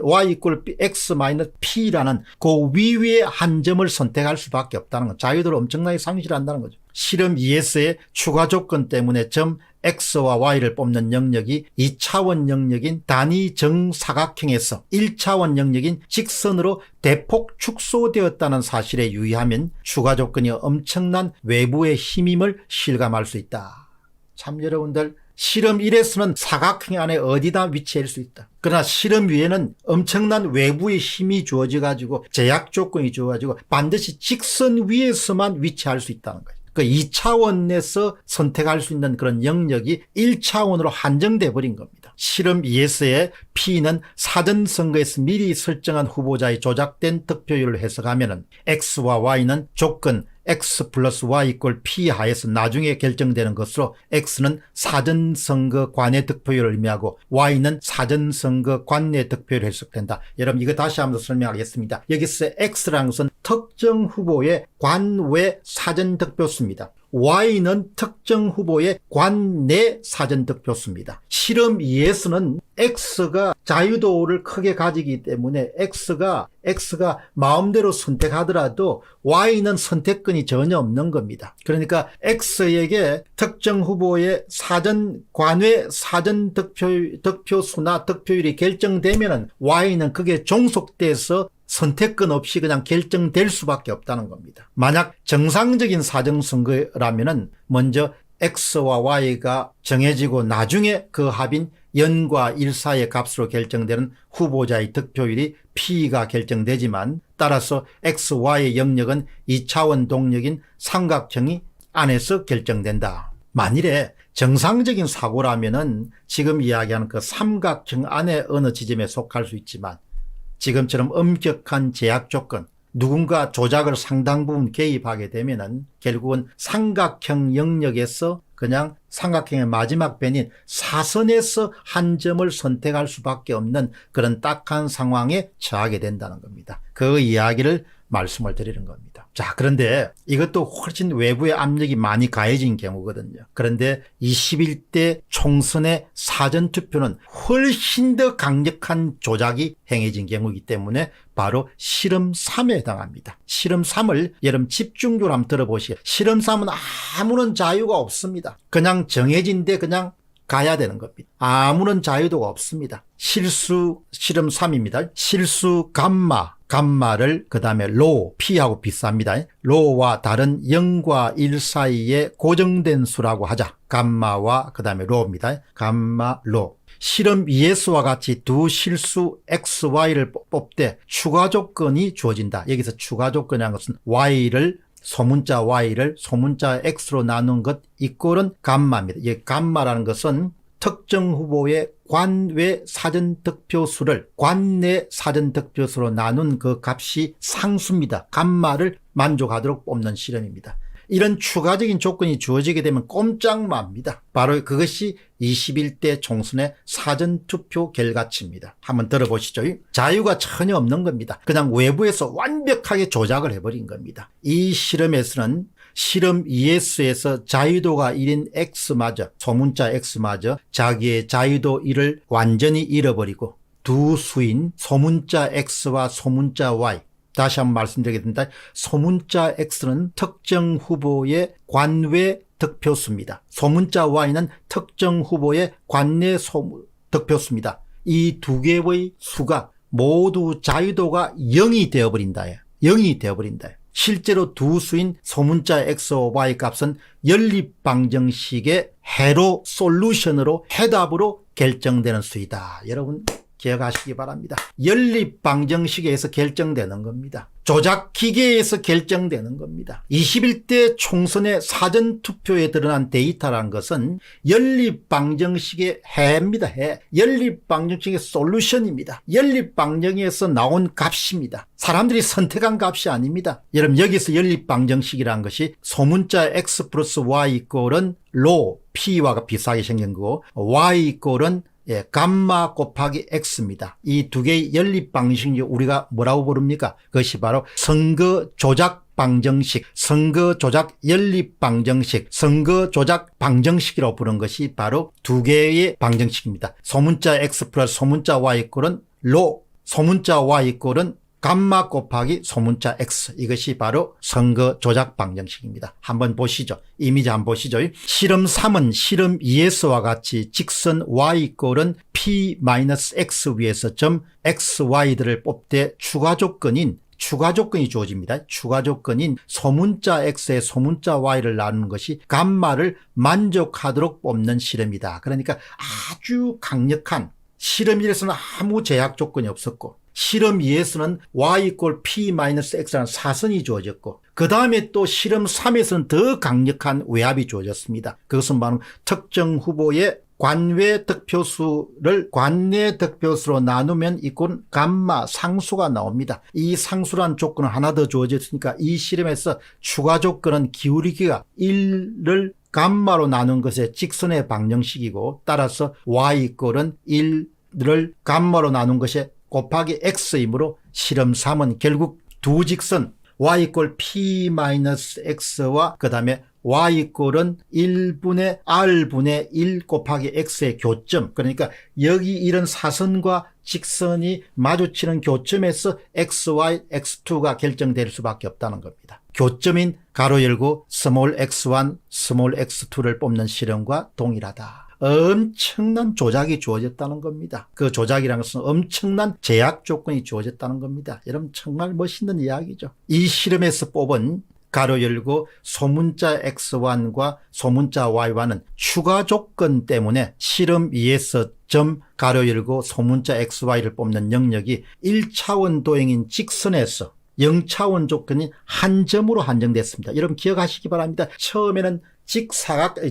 Y 이꼴 X-P라는 그 위에 한 점을 선택할 수밖에 없다는 거. 자유도를 엄청나게 상실한다는 거죠. 실험 2에서의 추가 조건 때문에 점 X와 Y를 뽑는 영역이 2차원 영역인 단위 정사각형에서 1차원 영역인 직선으로 대폭 축소되었다는 사실에 유의하면 추가 조건이 엄청난 외부의 힘임을 실감할 수 있다. 참 여러분들 실험 1에서는 사각형 안에 어디다 위치할 수 있다. 그러나 실험 위에는 엄청난 외부의 힘이 주어져 가지고 제약 조건이 주어 가지고 반드시 직선 위에서만 위치할 수 있다는 거예요. 그 2차원에서 선택할 수 있는 그런 영역이 1차원으로 한정돼 버린 겁니다. 실험 2에서의 P는 사전선거에서 미리 설정한 후보자의 조작된 득표율을 해석하면 X와 Y는 조건 X 플러스 Y 이꼴 P 하에서 나중에 결정되는 것으로 X는 사전선거 관내 득표율을 의미하고 Y는 사전선거 관내 득표율을 해석된다. 여러분 이거 다시 한번 설명하겠습니다. 여기서 X라는 것은 특정 후보의 관외 사전득표수입니다. Y는 특정 후보의 관내 사전득표수입니다. 실험 2에서는 X가 자유도를 크게 가지기 때문에 X가 마음대로 선택하더라도 Y는 선택권이 전혀 없는 겁니다. 그러니까 X에게 특정 후보의 관외 사전득표수나 득표율이 결정되면은 Y는 그게 종속돼서 선택권 없이 그냥 결정될 수밖에 없다는 겁니다. 만약 정상적인 사정선거라면은 먼저 X와 Y가 정해지고 나중에 그 합인 연과 1 사이의 값으로 결정되는 후보자의 득표율이 P가 결정되지만 따라서 X, Y의 영역은 2차원 동력인 삼각형이 안에서 결정된다. 만일에 정상적인 사고라면은 지금 이야기하는 그 삼각형 안에 어느 지점에 속할 수 있지만 지금처럼 엄격한 제약 조건, 누군가 조작을 상당 부분 개입하게 되면은 결국은 삼각형 영역에서 그냥 삼각형의 마지막 변인 사선에서 한 점을 선택할 수밖에 없는 그런 딱한 상황에 처하게 된다는 겁니다. 그 이야기를 말씀을 드리는 겁니다. 자, 그런데 이것도 훨씬 외부의 압력이 많이 가해진 경우거든요. 그런데 21대 총선의 사전투표는 훨씬 더 강력한 조작이 행해진 경우이기 때문에 바로 실험 3에 해당합니다. 실험 3을 여러분 집중적으로 한번 들어보시죠. 실험 3은 아무런 자유가 없습니다. 그냥 정해진 데 그냥 가야 되는 겁니다. 아무런 자유도가 없습니다. 실수 실험 3입니다. 실수 감마를 그 다음에 로, P하고 비슷합니다. 로와 다른 0과 1 사이에 고정된 수라고 하자. 감마와 그 다음에 로입니다. 감마, 로. 실험 2에서와 같이 두 실수 XY를 뽑되 추가 조건이 주어진다. 여기서 추가 조건이라는 것은 Y를 소문자 y를 소문자 x로 나눈 것 이꼴은 감마입니다. 이 감마라는 것은 특정 후보의 관외 사전 득표수를 관내 사전 득표수로 나눈 그 값이 상수입니다. 감마를 만족하도록 뽑는 실험입니다. 이런 추가적인 조건이 주어지게 되면 꼼짝마입니다. 바로 그것이 21대 총선의 사전투표 결과치입니다. 한번 들어보시죠. 자유가 전혀 없는 겁니다. 그냥 외부에서 완벽하게 조작을 해버린 겁니다. 이 실험에서는 실험 2S에서 자유도가 1인 X마저, 소문자 X마저 자기의 자유도 1을 완전히 잃어버리고 두 수인 소문자 X와 소문자 Y, 다시 한번 말씀드리겠습니다. 소문자 X는 특정 후보의 관외 득표수입니다. 소문자 Y는 특정 후보의 관내 득표수입니다. 이 두 개의 수가 모두 자유도가 0이 되어버린다. 0이 되어버린다. 실제로 두 수인 소문자 X와 Y 값은 연립방정식의 해로 솔루션으로 해답으로 결정되는 수이다. 여러분 기억하시기 바랍니다. 연립방정식에서 결정되는 겁니다. 조작기계에서 결정되는 겁니다. 21대 총선의 사전투표에 드러난 데이터라는 것은 연립방정식의 해입니다. 해. 연립방정식의 솔루션입니다. 연립방정식에서 나온 값입니다. 사람들이 선택한 값이 아닙니다. 여러분 여기서 연립방정식이라는 것이 소문자 x 플러스 y 이꼴은 로 p와 비슷하게 생긴 거고 y 이꼴은 감마 곱하기 x입니다. 이 두 개의 연립 방정식이 우리가 뭐라고 부릅니까? 그것이 바로 선거 조작 방정식, 선거 조작 연립 방정식, 선거 조작 방정식이라고 부르는 것이 바로 두 개의 방정식입니다. 소문자 x 플러스 소문자 y 이꼴은 로, 소문자 y 이꼴은 감마 곱하기 소문자 x, 이것이 바로 선거 조작 방정식입니다. 한번 보시죠. 이미지 한번 보시죠. 실험 3은 실험 2S와 같이 직선 y 이꼴은 p-x 위에서 점 xy들을 뽑되 추가 조건이 주어집니다. 추가 조건인 소문자 x에 소문자 y를 나누는 것이 감마를 만족하도록 뽑는 실험이다. 그러니까 아주 강력한 실험 1에서는 아무 제약 조건이 없었고 실험 2에서는 y 이꼴 p-x라는 사선이 주어졌고 그 다음에 또 실험 3에서는 더 강력한 외압이 주어졌습니다. 그것은 바로 특정 후보의 관외 득표수를 관내 득표수로 나누면 이꼴 감마 상수가 나옵니다. 이 상수란 조건은 하나 더 주어졌으니까 이 실험에서 추가 조건은 기울기가 1을 감마로 나눈 것의 직선의 방정식이고 따라서 y 이꼴은 1을 감마로 나눈 것의 곱하기 x이므로 실험 3은 결국 두 직선 y 이꼴 p-x와 그 다음에 y 이꼴은 1분의 r분의 1 곱하기 x의 교점, 그러니까 여기 이런 사선과 직선이 마주치는 교점에서 xy, x2가 결정될 수밖에 없다는 겁니다. 교점인 가로 열고 스몰 x1, 스몰 x2를 뽑는 실험과 동일하다. 엄청난 조작이 주어졌다는 겁니다. 그 조작이라는 것은 엄청난 제약 조건이 주어졌다는 겁니다. 여러분 정말 멋있는 이야기죠. 이 실험에서 뽑은 가로 열고 소문자 x1과 소문자 y1은 추가 조건 때문에 실험 2에서 점 가로 열고 소문자 xy를 뽑는 영역이 1차원 도형인 직선에서 0차원 조건인 한 점으로 한정됐습니다. 여러분 기억하시기 바랍니다. 처음에는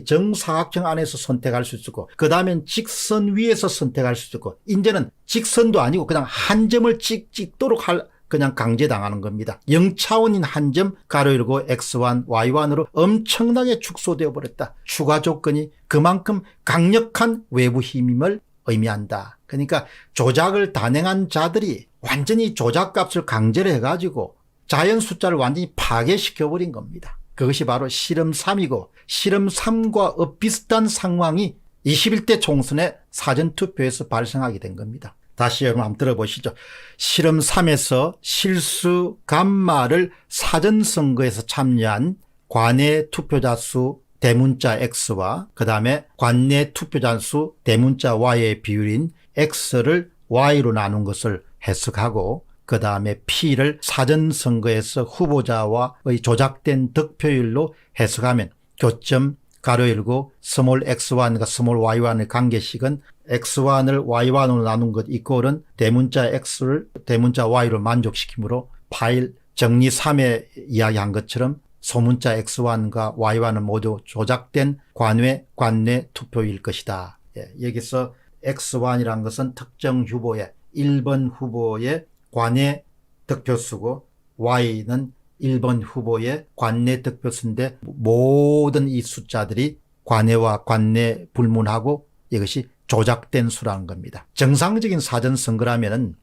정사각형 안에서 선택할 수 있고 그 다음엔 직선 위에서 선택할 수 있고 이제는 직선도 아니고 그냥 한 점을 찍도록 그냥 강제당하는 겁니다. 0차원인 한 점 가로 열고 x1, y1으로 엄청나게 축소되어 버렸다. 추가 조건이 그만큼 강력한 외부 힘임을 의미한다. 그러니까 조작을 단행한 자들이 완전히 조작값을 강제로 해가지고 자연 숫자를 완전히 파괴시켜버린 겁니다. 그것이 바로 실험 3이고 실험 3과 엇비슷한 상황이 21대 총선의 사전투표에서 발생하게 된 겁니다. 다시 여러분 한번 들어보시죠. 실험 3에서 실수 감마를 사전선거에서 참여한 관내 투표자 수 대문자 X와 그 다음에 관내 투표자 수 대문자 Y의 비율인 X를 Y로 나눈 것을 해석하고 그 다음에 P를 사전선거에서 후보자와의 조작된 득표율로 해석하면 교점 가로 열고 스몰 x1과 스몰 y1의 관계식은 x1을 y1으로 나눈 것 이꼴은 대문자 x를 대문자 y로 만족시키므로 파일 정리 3에 이야기한 것처럼 소문자 X1과 Y1은 모두 조작된 관내 투표일 것이다. 예, 여기서 X1이라는 것은 특정 후보의 1번 후보의 관내 득표수고 Y는 1번 후보의 관내 득표수인데 모든 이 숫자들이 관내와 관내 불문하고 이것이 조작된 수라는 겁니다. 정상적인 사전선거라면은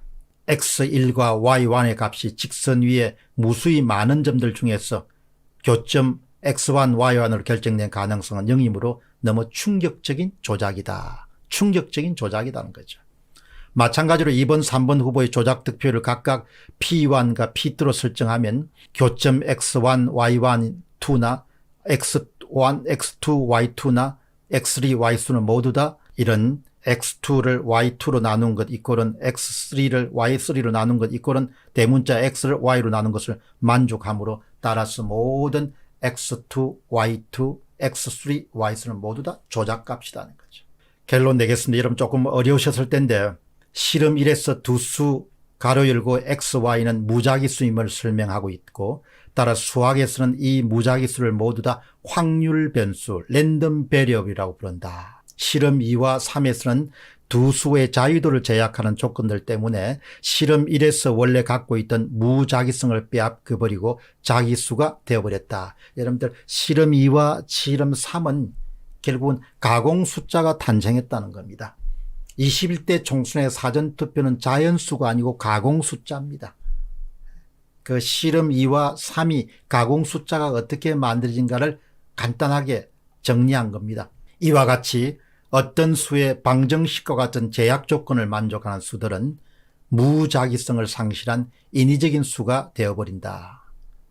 X1과 Y1의 값이 직선 위에 무수히 많은 점들 중에서 교점 X1, Y1으로 결정된 가능성은 0이므로 너무 충격적인 조작이다. 충격적인 조작이라는 거죠. 마찬가지로 2번, 3번 후보의 조작 득표율을 각각 P1과 P2로 설정하면 교점 X1, Y1, 2나 X1, X2, Y2나 X3, Y3는 모두 다 이런 X2를 Y2로 나눈 것 이꼴은 X3를 Y3로 나눈 것 이꼴은 대문자 X를 Y로 나눈 것을 만족함으로 따라서 모든 X2, Y2, X3, Y3는 모두 다 조작값이라는 거죠. 결론 내겠습니다. 여러분 조금 어려우셨을 텐데 실험 1에서 두 수 가로 열고 X, Y는 무작위수임을 설명하고 있고 따라 수학에서는 이 무작위수를 모두 다 확률 변수, 랜덤 베리어블이라고 부른다. 실험 2와 3에서는 두 수의 자유도를 제약하는 조건들 때문에 실험 1에서 원래 갖고 있던 무작위성을 빼앗겨버리고 자기수가 되어버렸다. 여러분들 실험 2와 실험 3은 결국은 가공 숫자가 탄생했다는 겁니다. 21대 총선의 사전투표는 자연수가 아니고 가공 숫자입니다. 그 실험 2와 3이 가공 숫자가 어떻게 만들어진가를 간단하게 정리한 겁니다. 이와 같이 어떤 수의 방정식과 같은 제약 조건을 만족하는 수들은 무작위성을 상실한 인위적인 수가 되어버린다.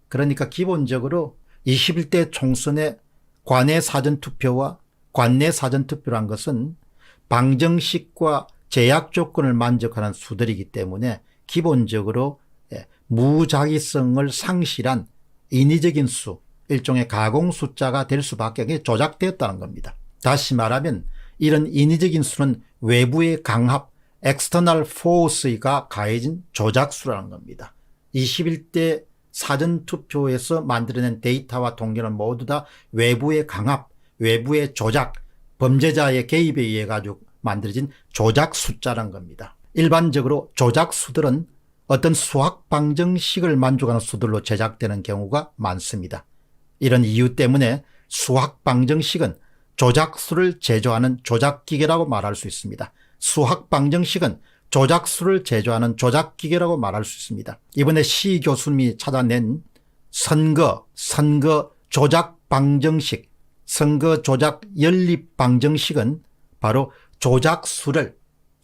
그러니까 기본적으로 21대 총선의 관내 사전투표와 관내 사전투표란 것은 방정식과 제약 조건을 만족하는 수들이기 때문에 기본적으로 무작위성을 상실한 인위적인 수, 일종의 가공 숫자가 될 수밖에 조작되었다는 겁니다. 다시 말하면 이런 인위적인 수는 외부의 강합, external force가 가해진 조작수라는 겁니다. 21대 사전투표에서 만들어낸 데이터와 통계는 모두 다 외부의 강압, 외부의 조작, 범죄자의 개입에 의해 가지고 만들어진 조작 숫자란 겁니다. 일반적으로 조작 수들은 어떤 수학 방정식을 만족하는 수들로 제작되는 경우가 많습니다. 이런 이유 때문에 수학 방정식은 조작수를 제조하는 조작기계라고 말할 수 있습니다. 수학 방정식은 조작수를 제조하는 조작기계라고 말할 수 있습니다. 이번에 시 교수님이 찾아낸 선거 조작 방정식, 선거 조작 연립 방정식은 바로 조작수를,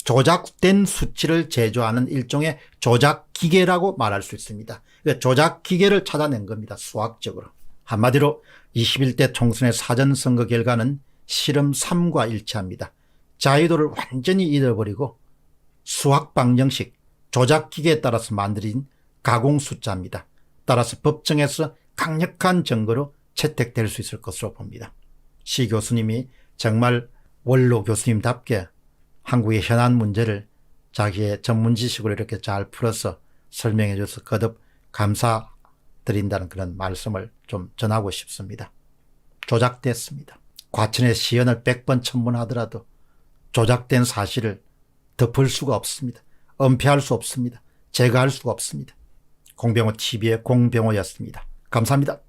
조작된 수치를 제조하는 일종의 조작기계라고 말할 수 있습니다. 그러니까 조작기계를 찾아낸 겁니다. 수학적으로. 한마디로 21대 총선의 사전선거 결과는 실험 3과 일치합니다. 자유도를 완전히 잃어버리고 수학 방정식, 조작기계에 따라서 만들어진 가공 숫자입니다. 따라서 법정에서 강력한 증거로 채택될 수 있을 것으로 봅니다. 시 교수님이 정말 원로 교수님답게 한국의 현안 문제를 자기의 전문 지식으로 이렇게 잘 풀어서 설명해 줘서 거듭 감사드린다는 그런 말씀을 좀 전하고 싶습니다. 조작됐습니다. 과천의 시연을 100번 천문하더라도 조작된 사실을 덮을 수가 없습니다. 은폐할 수 없습니다. 제거할 수가 없습니다. 공병호 TV의 공병호였습니다. 감사합니다.